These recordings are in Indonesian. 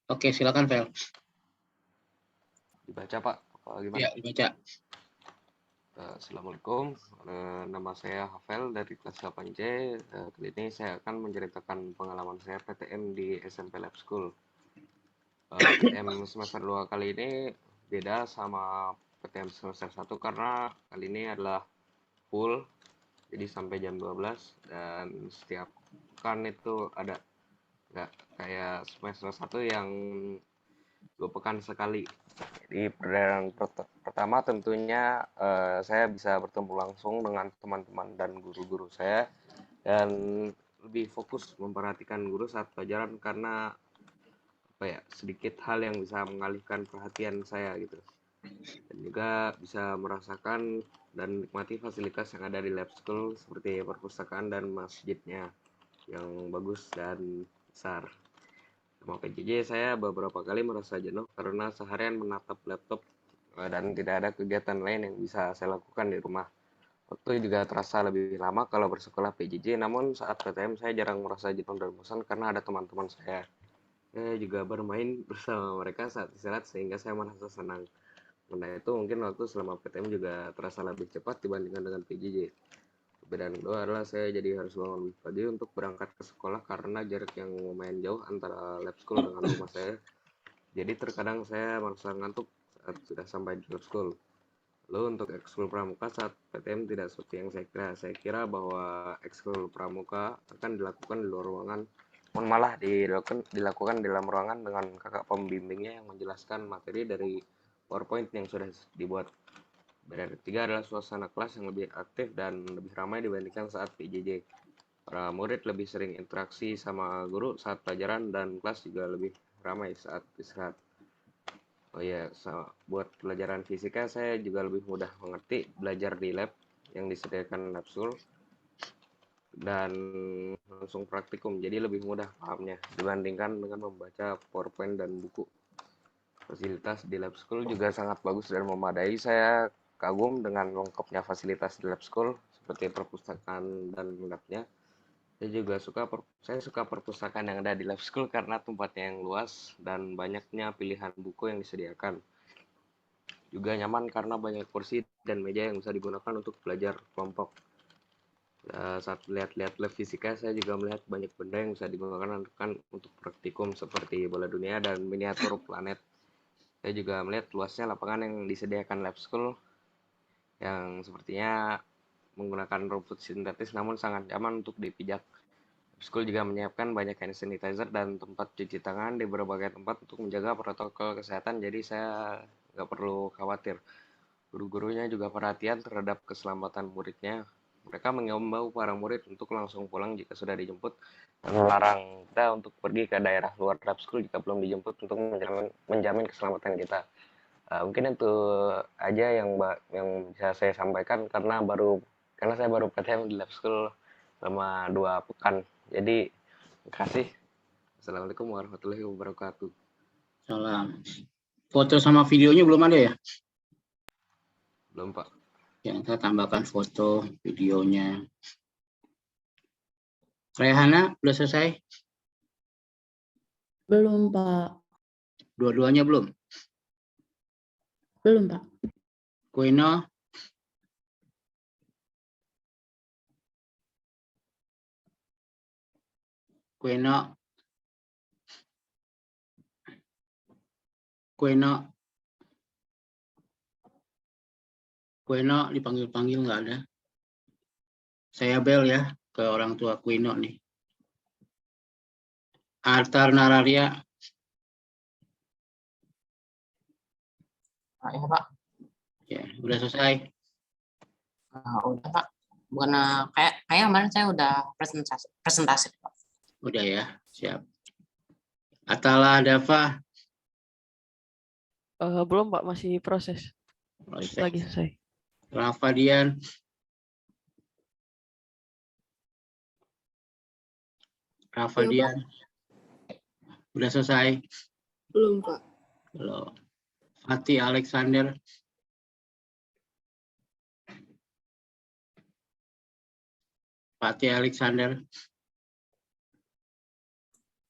Oke, silakan Vel. Dibaca Pak, apa gimana? Ya, dibaca. Assalamualaikum, nama saya Havel dari kelas 8C. Kali ini saya akan menceritakan pengalaman saya PTM di SMP Lab School. PTM semester 2 kali ini beda sama PTM semester 1 karena kali ini adalah full, jadi sampai jam 12 dan setiap pekan itu ada, nggak kayak semester 1 yang 2 pekan sekali. Di perdana pertama tentunya saya bisa bertemu langsung dengan teman-teman dan guru-guru saya dan lebih fokus memperhatikan guru saat pelajaran karena apa ya, sedikit hal yang bisa mengalihkan perhatian saya gitu. Dan juga bisa merasakan dan nikmati fasilitas yang ada di lab school seperti perpustakaan dan masjidnya yang bagus dan besar. Sama PJJ saya beberapa kali merasa jenuh karena seharian menatap laptop dan tidak ada kegiatan lain yang bisa saya lakukan di rumah. Waktu juga terasa lebih lama kalau bersekolah PJJ, namun saat PTM saya jarang merasa jenuh dan bosan karena ada teman-teman saya. Saya juga bermain bersama mereka saat istirahat sehingga saya merasa senang. Karena itu mungkin waktu selama PTM juga terasa lebih cepat dibandingkan dengan PJJ. Perbedaan kedua adalah saya jadi harus bangun lebih pagi untuk berangkat ke sekolah karena jarak yang lumayan jauh antara lab school dengan rumah saya. Jadi terkadang saya merasa ngantuk saat sudah sampai di lab school. Lalu untuk ekskul pramuka saat PTM tidak seperti yang saya kira. Saya kira bahwa ekskul pramuka akan dilakukan di luar ruangan, namun malah dilakukan di dalam ruangan dengan kakak pembimbingnya yang menjelaskan materi dari PowerPoint yang sudah dibuat. Dan ketiga adalah suasana kelas yang lebih aktif dan lebih ramai dibandingkan saat PJJ. Para murid lebih sering interaksi sama guru saat pelajaran dan kelas juga lebih ramai saat istirahat. Oh iya, buat pelajaran fisika saya juga lebih mudah mengerti belajar di lab yang disediakan lab school dan langsung praktikum, jadi lebih mudah pahamnya dibandingkan dengan membaca PowerPoint dan buku. Fasilitas di lab school juga sangat bagus dan memadai. Saya kagum dengan lengkapnya fasilitas di lab school seperti perpustakaan dan labnya. Saya suka perpustakaan yang ada di lab school karena tempatnya yang luas dan banyaknya pilihan buku yang disediakan. Juga nyaman karena banyak kursi dan meja yang bisa digunakan untuk belajar kelompok. Saat lihat-lihat lab fisika, saya juga melihat banyak benda yang bisa digunakan untuk praktikum seperti bola dunia dan miniatur planet. Saya juga melihat luasnya lapangan yang disediakan lab school yang sepertinya menggunakan rumput sintetis namun sangat nyaman untuk dipijak. School juga menyiapkan banyak hand sanitizer dan tempat cuci tangan di berbagai tempat untuk menjaga protokol kesehatan, jadi saya nggak perlu khawatir. Guru-gurunya juga perhatian terhadap keselamatan muridnya. Mereka mengimbau para murid untuk langsung pulang jika sudah dijemput dan melarang kita untuk pergi ke daerah luar lab school jika belum dijemput untuk menjamin keselamatan kita. Mungkin itu aja yang bisa saya sampaikan karena saya baru PTM di lab school selama 2 pekan. Jadi, terima kasih. Assalamualaikum warahmatullahi wabarakatuh. Salam. Foto sama videonya belum ada ya? Belum, Pak. Ya, kita tambahkan foto, videonya. Rehana, udah selesai? Belum, Pak. Dua-duanya belum? Belum, Pak. Kuino? Kuino? Kuino? Kuino dipanggil-panggil nggak ada. Saya bel ya ke orang tua Kuino nih. Artar Nararia. Ya Pak. Ya, udah selesai. Udah Pak. Bukan kayak kemarin saya udah presentasi Pak. Udah ya, siap. Atala Dava. Belum Pak, masih proses. Lagi selesai. Rafadian. Rafadian. Udah selesai? Belum, Pak. Belum. Fatih Alexander. Fatih Alexander.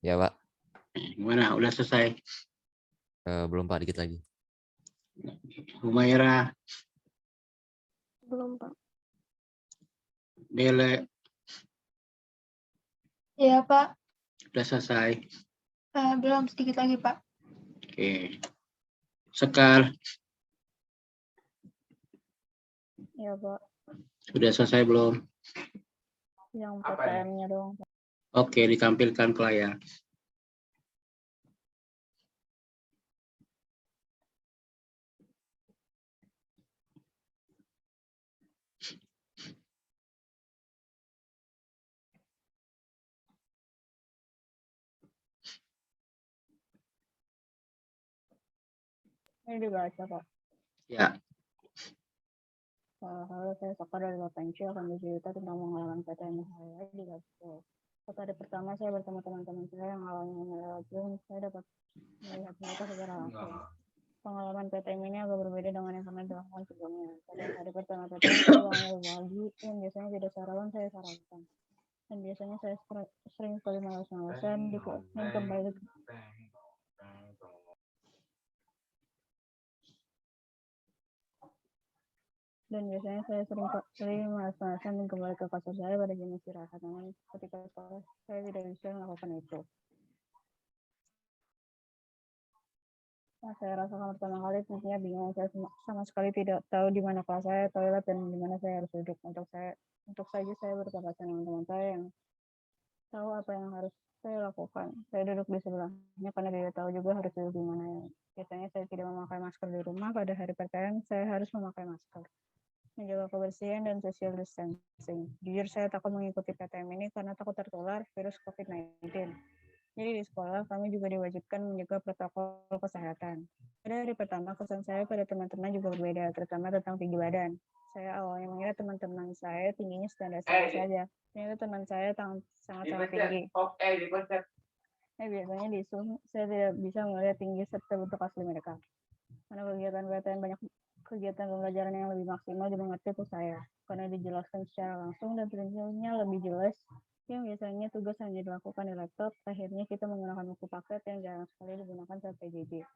Ya, Pak. Gimana? Udah selesai? Belum Pak, dikit lagi. Humaira, Belum, Pak. Dele, Iya, Pak. udah selesai? Belum, sedikit lagi, Pak. Oke. Sekar, Iya, Pak. sudah selesai belum? Yang PTM-nya doang, Pak. Oke, ditampilkan ke layar. Ini dibaca, Pak. Ya, Halo, saya Sekar dari Bapenci akan bercerita tentang pengalaman PTM saya di Labsko. Pada hari pertama saya bertemu teman-teman saya yang awalnya lewat Zoom, saya dapat melihat mereka secara langsung. Pengalaman PTM ini agak berbeda dengan yang pernah dilakukan sebelumnya. Pada hari pertama PTM saya bangun lebih pagi, yang biasanya tidak sarapan saya sarapan. Dan biasanya saya sering sekali malas-malasan dan kembali malas-malasan dan kembali ke kasur saya pada jam istirahat. Namun ketika sekolah saya tidak bisa melakukan itu. Nah, saya rasakan pertama kali tentunya bingung. Saya sama sekali tidak tahu di mana kelas saya, toilet, dan di mana saya harus duduk. Untuk saja saya berpapasan dengan teman saya yang tahu apa yang harus saya lakukan. Saya duduk di sebelahnya karena tidak tahu juga harus duduk di mana. Biasanya saya tidak memakai masker di rumah. Pada hari PTM saya harus memakai masker, menjaga kebersihan dan social distancing. Jujur saya takut mengikuti PTM ini karena takut tertular virus COVID-19. Jadi di sekolah kami juga diwajibkan menjaga protokol kesehatan. Pada hari pertama kesan saya pada teman-teman juga berbeda, terutama tentang tinggi badan. Saya awalnya mengira teman-teman saya tingginya standar-standar saja. Ternyata teman saya sangat-sangat tinggi. Biasanya di Zoom saya tidak bisa melihat tinggi serta bentuk asli mereka. Karena kegiatan PTM banyak kegiatan pembelajaran yang lebih maksimal dimengerti untuk saya. Karena dijelaskan secara langsung dan prinsipnya lebih jelas. Yang biasanya tugas hanya dilakukan di laptop, akhirnya kita menggunakan buku paket yang jarang sekali digunakan saat PJJ.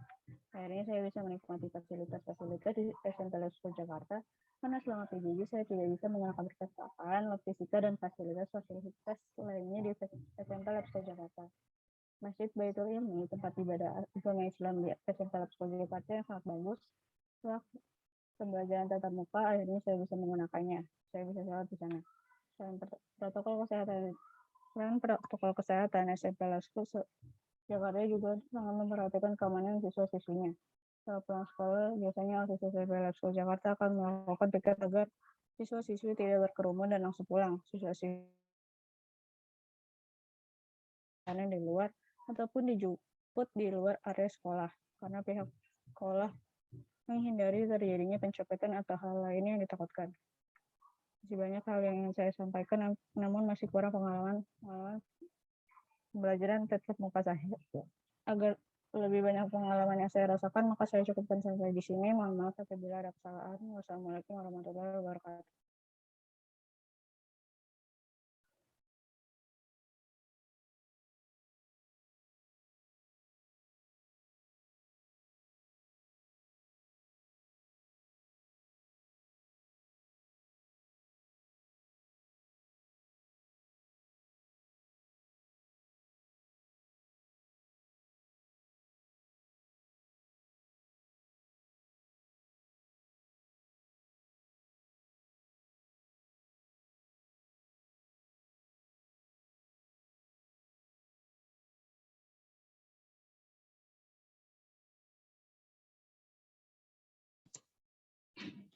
Akhirnya saya bisa menikmati fasilitas-fasilitas di SMP Labsko Jakarta, karena selama PJJ saya tidak bisa menggunakan perpustakaan, lab fisika, dan fasilitas-fasilitas lainnya di SMP Labsko Jakarta. Masjid Baitul Ilmi, tempat ibadah agama Islam di SMP Labsko Jakarta yang sangat bagus. Setelah pembelajaran tatap muka, akhirnya saya bisa menggunakannya. Saya bisa sholat di sana. Selain protokol kesehatan, SMP Labsko Jakarta juga sangat memperhatikan keamanan siswa-siswinya. Setelah pulang sekolah, biasanya siswa SMP Labsko Jakarta akan melakukan piket agar siswa-siswi tidak berkerumun dan langsung pulang. Siswa-siswi di luar ataupun dijemput di luar area sekolah, karena pihak sekolah menghindari terjadinya pencopetan atau hal lainnya yang ditakutkan. Masih banyak hal yang ingin saya sampaikan, namun masih kurang pengalaman pembelajaran tatap muka saya. Agar lebih banyak pengalaman yang saya rasakan, maka saya cukupkan sampai di sini. Mohon maaf apabila ada kesalahan. Wassalamualaikum warahmatullahi wabarakatuh.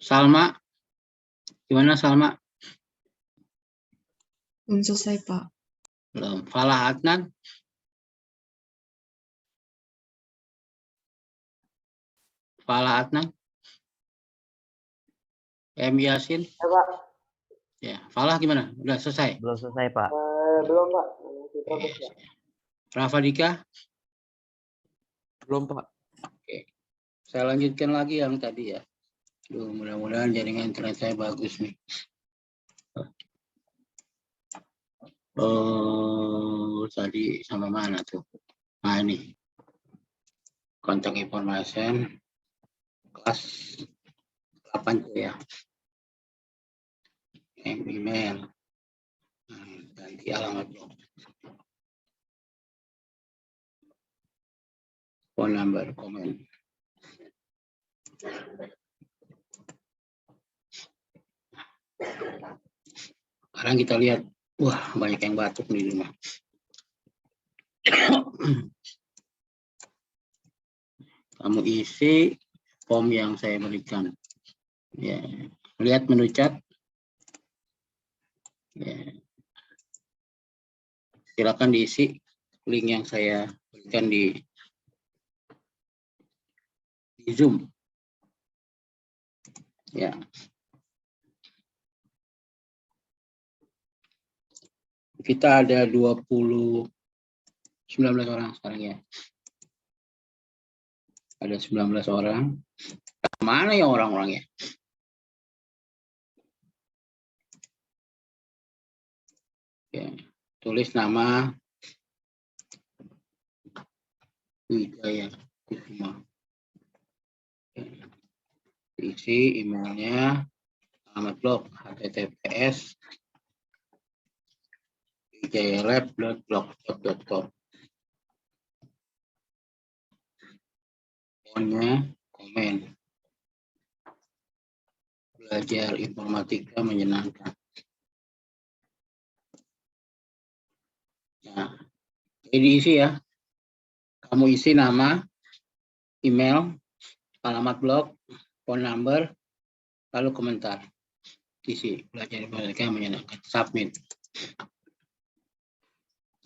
Salma, gimana Salma? Belum selesai, Pak. Belum. Falah Adnan? Falah Adnan? M. Yasin? Ya, Pak. Ya, Falah gimana? Udah selesai? Belum selesai Pak. Belum, Pak. Rafa Dika? Belum Pak. Oke. Saya lanjutkan lagi yang tadi ya. Mudah-mudahan jaringan internet saya bagus nih. Tadi sama mana tuh? Nah ini kontak information kelas 8 ya. Email. Nah, ganti alamat blog. Phone number, komen. Sekarang kita lihat, wah banyak yang batuk di rumah. Kamu isi form yang saya berikan. Ya, lihat menu chat. Ya. Silakan diisi link yang saya berikan di Zoom. Ya. Kita ada 19 orang sekarang ya. Ada 19 orang. Mana ya orang-orangnya? Ya. Tulis nama Wijaya Kusuma. Ya. Isi emailnya, alamat blog https wijayalab.blogspot.com. Pokoknya komen. Belajar informatika menyenangkan. Nah, ini isi ya. Kamu isi nama, email, alamat blog, phone number, lalu komentar. Isi belajar informatika menyenangkan. Submit.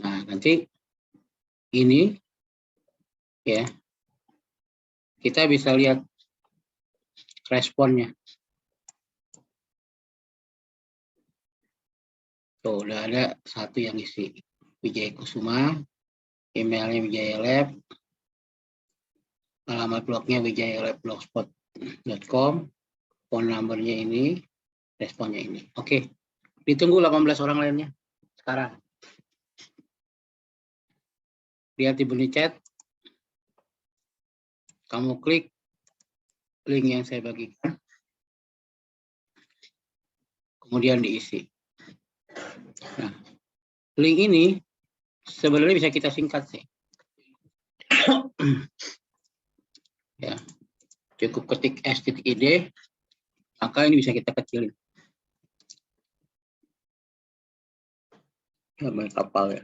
Nah, nanti ini ya kita bisa lihat responnya. Tuh, udah ada satu yang isi. Wijaya Kusuma, emailnya Wijaya Lab, alamat blognya wijayalab.blogspot.com, phone numbernya ini, responnya ini. Oke, ditunggu 18 orang lainnya. Sekarang, lihat di menu chat, kamu klik link yang saya bagikan, kemudian diisi. Nah, link ini sebenarnya bisa kita singkat sih. Ya, cukup ketik s.id, maka ini bisa kita kecilin. Gambar kapal ya.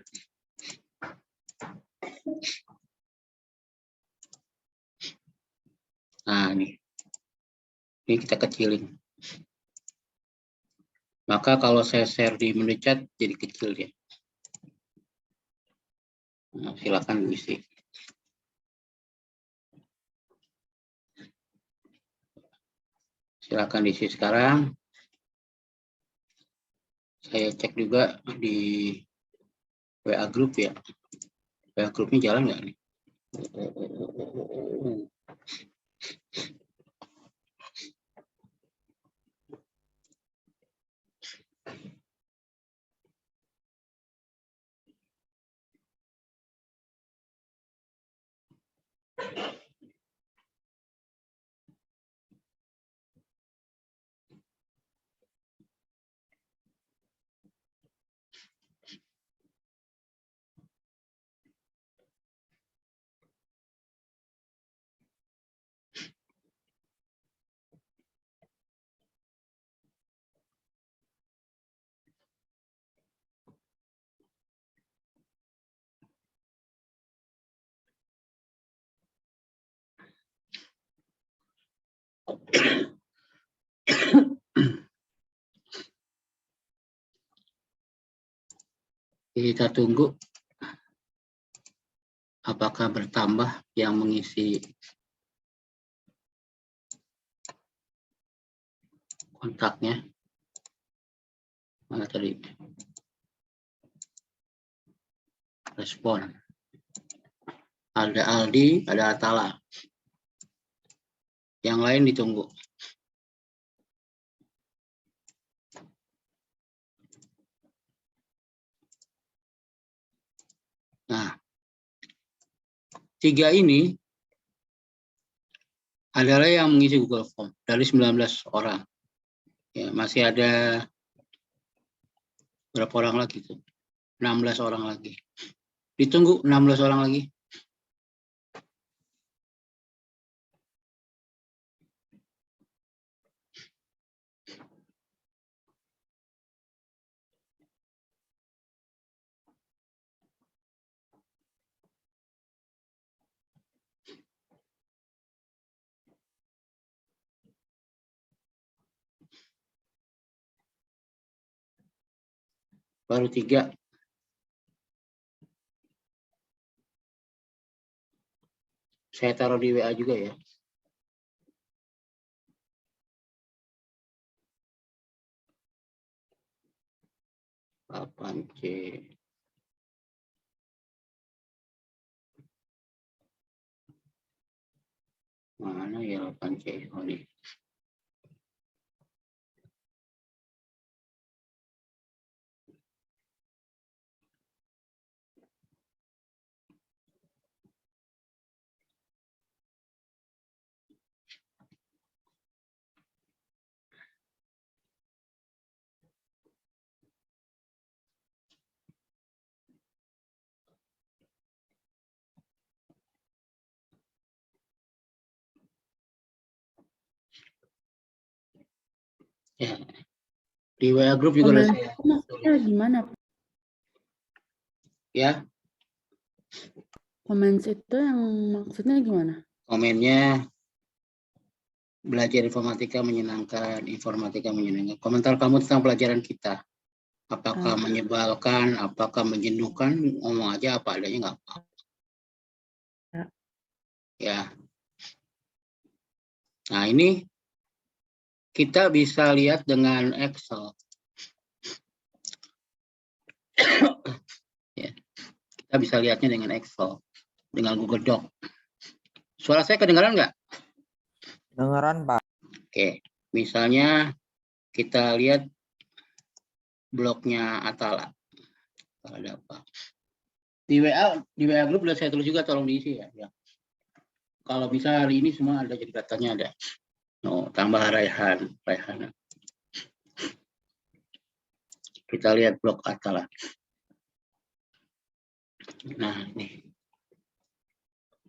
Nah, ini kita kecilin. Maka kalau saya share di menu chat jadi kecil ya. Nah, silakan isi. Silakan diisi sekarang. Saya cek juga di WA Group ya. WA Groupnya jalan nggak nih? Kita tunggu apakah bertambah yang mengisi kontaknya. Mana tadi? Respon. Ada Aldi, ada Atala. Yang lain ditunggu. Nah, 3 ini adalah yang mengisi Google Form dari 19 orang. Ya, masih ada berapa orang lagi tuh? 16 orang lagi. Ditunggu 16 orang lagi. Baru 3. Saya taruh di WA juga ya. Papan C. Mana ya 8C? Oh, nih. Ya. Di WA group juga udah saya Maksudnya gimana? ya. Comments itu yang maksudnya gimana? Komennya belajar informatika menyenangkan, informatika menyenangkan. Komentar kamu tentang pelajaran kita. Apakah menyebalkan, apakah menjenuhkan, ngomong aja apa adanya nggak apa-apa. Ya. Nah, ini kita bisa lihat dengan Excel. Ya. Kita bisa lihatnya dengan Excel, dengan Google Doc. Suara saya kedengaran nggak? Dengaran, Pak. Oke, misalnya kita lihat blognya Atala. Ada apa? Di WA group udah saya tulis juga, tolong diisi ya. Ya. Kalau bisa hari ini semua ada, jadi katanya ada. Oh, tambah Raihan. Kita lihat blog Atala. Nah, ini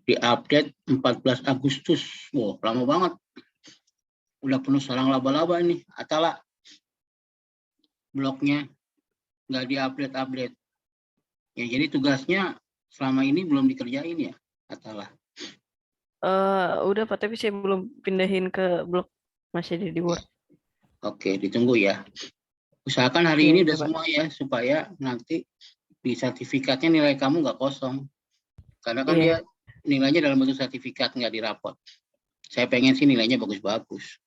diupdate 14 Agustus. Wow, lama banget. Udah penuh sarang laba-laba ini Atala. Blognya nggak diupdate. Ya, jadi tugasnya selama ini belum dikerjain ya Atala. Udah Pak, tapi saya belum pindahin ke blog, masih di Word. Oke, ditunggu ya. Usahakan hari Iya, ini iya, udah Pak. semua ya, supaya nanti di sertifikatnya nilai kamu nggak kosong. Karena kan Iya. dia nilainya dalam bentuk sertifikat, nggak di rapot. Saya pengen sih nilainya bagus-bagus.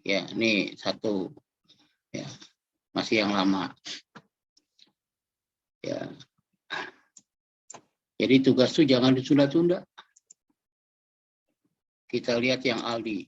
Ya, ini satu. Ya, masih yang lama. Ya. Jadi tugas tuh jangan ditunda-tunda. Kita lihat yang Aldi.